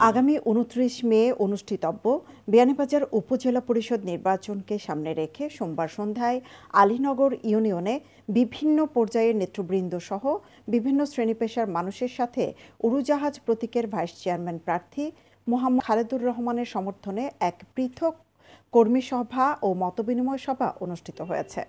আগামী ২৯ মে অনুষ্ঠিতব্য বিয়ানীবাজার উপজেলা পরিষদ নির্বাচনকে সামনে রেখে সোমবার সন্ধ্যায় আলীনগর ইউনিয়নে বিভিন্ন পর্যায়ের নেতৃবৃন্দ সহ বিভিন্ন শ্রেণী-পেশার মানুষের সাথে উড়োজাহাজ প্রতীকের ভাইস চেয়ারম্যান প্রার্থী মোহাম্মদ খালেদুর রহমানের সমর্থনে এক পৃথক কর্মী সভা ও মতবিনিময় সভা অনুষ্ঠিত হয়েছে।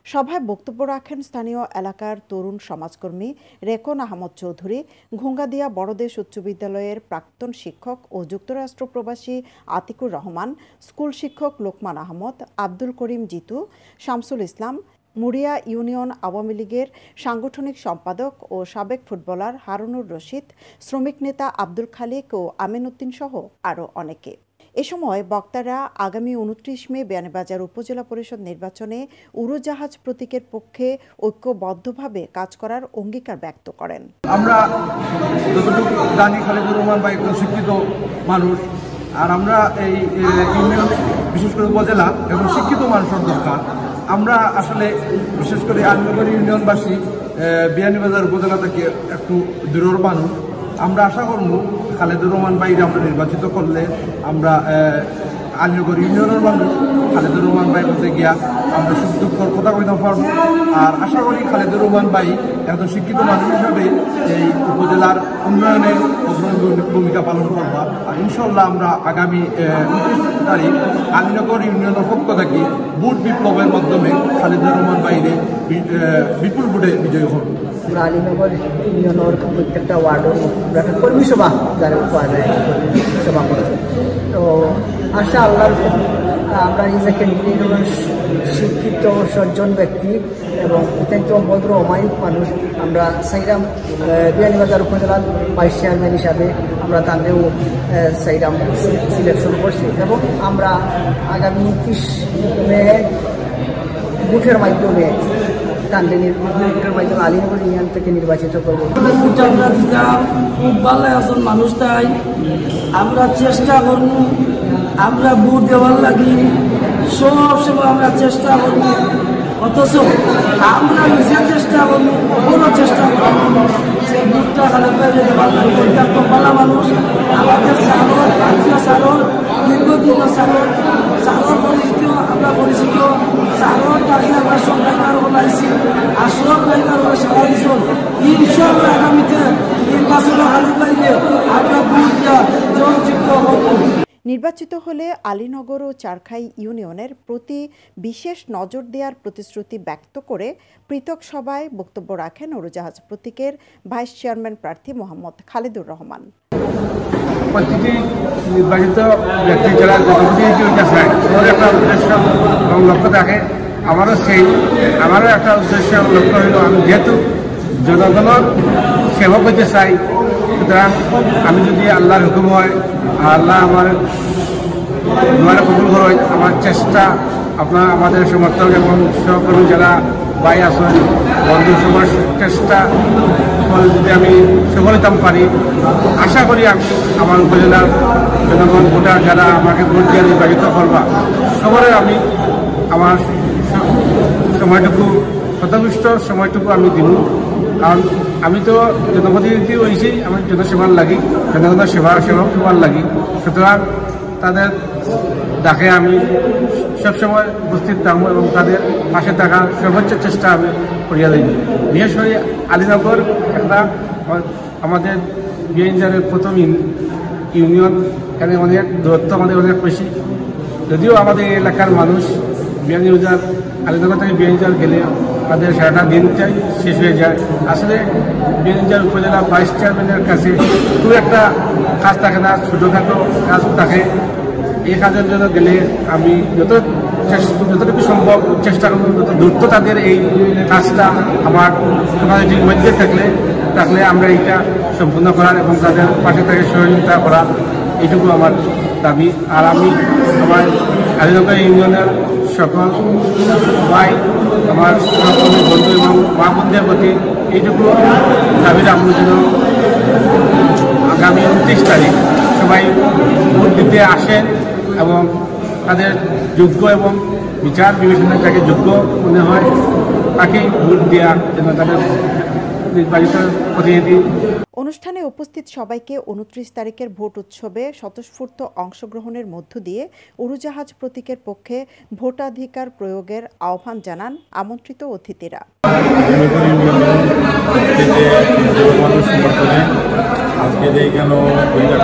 সভায় বক্তব্য রাখেন স্থানীয় এলাকার তরুণ সমাজকর্মী রেকন আহমদ চৌধুরী, ঘুঙ্গাদিয়া বড়দেশ উচ্চ বিদ্যালয়ের প্রাক্তন শিক্ষক ও যুক্তরাষ্ট্র প্রবাসী আতিকুর রহমান, স্কুল শিক্ষক লোকমান আহমদ, আব্দুল করিম জিতু, শামসুল ইসলাম, মুড়িয়া ইউনিয়ন আওয়ামী লীগের সাংগঠনিক সম্পাদক ও সাবেক ফুটবলার হারুনুর রশিদ, শ্রমিক নেতা আব্দুল খালিক ও আমিন উদ্দিন সহ আরও অনেকে। এ সময় বক্তারা আগামী ২৯ মে বিয়ানীবাজার উপজেলা পরিষদ নির্বাচনে উড়োজাহাজ প্রতীকের পক্ষে ঐক্যবদ্ধভাবে কাজ করার অঙ্গীকার ব্যক্ত করেন। আমরা যতটুকু জানি খালেদুর রহমান ভাই একজন শিক্ষিত মানুষ, আর আমরা এই ইউনিয়ন বিশেষ করে উপজেলা এবং শিক্ষিত মানুষের দরকার। আমরা আসলে বিশেষ করে আলীনগর ইউনিয়নবাসী বিয়ানীবাজার উপজেলা থেকে একটু দূরের মানুষ। আমরা আশা করব খালেদুর রহমান ভাইকে আমরা নির্বাচিত করলে আমরা আলীনগর ইউনিয়নের মানুষ খালেদুর রহমান ভাই কাছে গিয়া আমরা সুখ দুঃখর কথা কইতে পারবো। আর আশা করি খালেদুর রহমান ভাই একজন শিক্ষিত মানুষ হিসাবে এই উপজেলার উন্নয়নে অগ্রণী ভূমিকা পালন করবা। আর ইনশাল্লাহ আমরা আগামী 29 তারিখ আলীনগর ইউনিয়নের পক্ষ থেকে ভোট বিপ্লবের মাধ্যমে খালেদুর রহমান ভাইরে বিপুল ভোটে বিজয়ী হব। আমরা আলীনগর ইউনিয়নের প্রত্যেকটা ওয়ার্ডের একটা কর্মী সভা যারা সভা করেছে। তো আশা আল্লাহর আমরা নিজে ক্যান্ডিডেট শিক্ষিত সজ্জন ব্যক্তি এবং অত্যন্ত ভদ্র অমায়িক মানুষ। আমরা সাইরাম বিয়ানীবাজার উপজেলার ভাইস চেয়ারম্যান হিসাবে আমরা তাদেরও সাইরাম সিলেকশন করছি এবং আমরা আগামী 29 মে ভোটের মাধ্যমে আলীনগর ইউনিয়ন থেকে নির্বাচিত করবো। খুব ভালো একজন মানুষ, তাই আমরা চেষ্টা করব, আমরা ভোট দেওয়ার লাগি সবসময় আমরা চেষ্টা করব। অথচ আমরা নিজের চেষ্টা করবো, কোনো চেষ্টা করবো সেই ভোটটা খালে বাইরে দেওয়ার লাগে। খুব ভালো মানুষ, আমাদের সাগর আত্মীয় সাগর দীর্ঘদিন সাগর পরিচিত, আমরা পরিচিত সাগর তাকে আমরা সব ড্রাইভার বলাইছি আর সব ড্রাইভার সারা দিচ্ছেন। ইনশাল্লাহ আগামীতে নির্বাচনে হালি পাইলে আমরা ভোট দেওয়া জয়যুক্ত হব। নির্বাচিত হলে আলীনগর ও চারখাই ইউনিয়নের প্রতি বিশেষ নজর দেওয়ার প্রতিশ্রুতি ব্যক্ত করে পৃথক সভায় বক্তব্য রাখেন উড়োজাহাজ প্রতীকের ভাইস চেয়ারম্যান প্রার্থী মোহাম্মদ খালেদুর রহমান। প্রতিটি নির্বাচিত ব্যক্তি যারা যতগুলি একটা উদ্দেশ্য এবং লক্ষ্য থাকে, আমারও একটা উদ্দেশ্য লক্ষ্য হইল আমি যেহেতু জনগণের সেবা করতে চাই, সুতরাং আমি যদি আল্লাহর হুকুম হয় আল্লাহ আমার দোয়ারে কবুল করে আমার চেষ্টা আমাদের সমর্থক এবং সহকর্মী যারা ভাই আছেন বন্ধু সবার চেষ্টা যদি আমি সফল হতে পারি, আশা করি আমি আমার উপজেলার জনগণ ভোটার যারা আমাকে ভোট দিয়ে নির্বাচিত করবা সবার আমি আমার সময়টুকু শতবিষ্ট সময়টুকু আমি দিব। কারণ আমি তো জনপ্রতিনিধি হয়েছি, আমার জনসেবার লাগি, জনগণের সেবার লাগি। সুতরাং তাদের ডাকে আমি সবসময় উপস্থিত থাকবো এবং তাদের পাশে থাকার সর্বোচ্চ চেষ্টা আমি করিয়া দিই। বিশেষ করে আলীনগর একটা আমাদের বিয়ানীবাজারের প্রথম ইউনিয়ন, এখানে অনেক দূরত্ব আমাদের অনেক বেশি। যদিও আমাদের এলাকার মানুষ বিয়ানীবাজার আলীনগর থেকে বিয়ানীবাজার গেলে তাদের সারাটা দিনটাই শেষ হয়ে যায়। আসলে বিয়ানীবাজার উপজেলা ভাইস চেয়ারম্যানের কাছে খুব একটা কাজ থাকে না, ছোটোখাটো কাজ থাকে। এই কাজের জন্য গেলে আমি যতটুকু সম্ভব চেষ্টা করব, যত দ্রুত তাদের এই কাজটা আমার ক্যাপাসিটির মধ্যে থাকলে আমরা এইটা সম্পূর্ণ করার এবং তাদের পাশে থেকে সহযোগিতা করা, এইটুকু আমার দাবি। আর আমি আমার আলীনগর ইউনিয়নের সকল ভাই, আমার সহকর্মী বন্ধু এবং মা বোনদের প্রতি এইটুকু দাবি রাখবো যেন আগামী 29 তারিখ সবাই ভোট দিতে আসেন এবং তাদের যোগ্য এবং বিচার বিবেচনায় যাকে যোগ্য মনে হয় তাকেই ভোট দেওয়া যেন তাদের নির্বাচিত প্রতিনিধি। অনুষ্ঠানে উপস্থিত সবাইকে 29 তারিখের ভোট উৎসবে স্বতঃস্ফূর্ত অংশগ্রহণের মধ্য দিয়ে উড়োজাহাজ প্রতীকের পক্ষে ভোটাধিকার প্রয়োগের আহ্বান জানান আমন্ত্রিত অতিথিরা। আজকে যে এখানে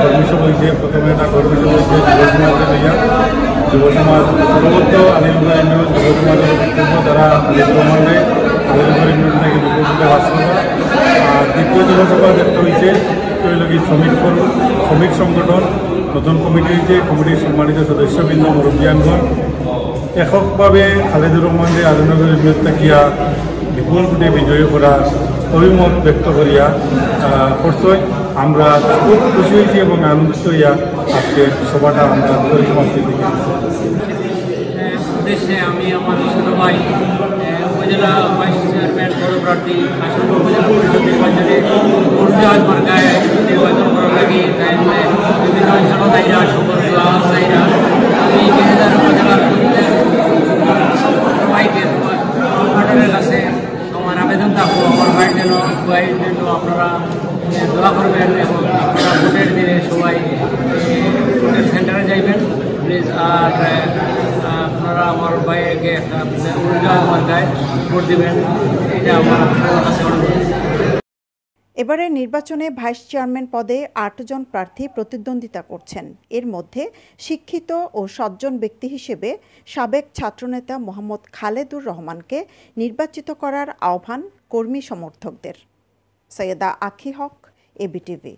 কর্মী সভা হয়েছে, প্রথমে একটা কর্মী সভা হয়েছে যুব সমাজ সর্বত্র আলিনগর ইউনিয়ন যুব সমাজের বক্তব্য দ্বারা আলিনগর ইউনিয়ন থেকে বিকশিত বাস করা। আর দ্বিতীয় জনসভা দেখতে হয়েছে শ্রমিক সংগঠন নতুন কমিটি হয়েছে, কমিটির সম্মানিত সদস্যবৃন্দ মুরব্বিয়ানগণ এককভাবে খালেদুর রহমানকে আলিনগর ইউনিয়ন থাকিয়া বিপুল ভোটে বিজয়ী করার অভিমত ব্যক্ত করিয়া করছই। আমরা খুব খুশি হয়েছি এবং আনন্দিত হইয়া আজকে সভাটা আমরা পরিসমাপ্তি দিকে উদ্দেশ্যে আমি আমার ছোট ভাই উপজেলা ভাইস চেয়ারম্যান পদপ্রার্থী আসন্ন উপজেলা পরিষদ নির্বাচনে উড়োজাহাজ মার্কায় নির্বাচন করার লাগে বিভিন্ন জনতাইরা সকল চাইরা আমি মেহেদার উপজেলার সবাইকে সংগঠনের কাছে আমার আবেদন থাকবো আমার ভাইয়ের জন্য আপনারা দোয়া করবেন এবং আপনারা ভোটের দিনে সবাই ভোটের সেন্টারে যাইবেন প্লিজ। আর আপনারা আমার ভাইকে উড়োজাহাজ মার্কায় ভোট দেবেন, এটা আমার কাছে অনুরোধ। এবারের নির্বাচনে ভাইস চেয়ারম্যান পদে 8 জন প্রার্থী প্রতিদ্বন্দ্বিতা করছেন। এর মধ্যে শিক্ষিত ও সজ্জন ব্যক্তি হিসেবে সাবেক ছাত্রনেতা মোহাম্মদ খালেদুর রহমানকে নির্বাচিত করার আহ্বান কর্মী সমর্থকদের। সৈয়দা আখি হক, এবিটিভি।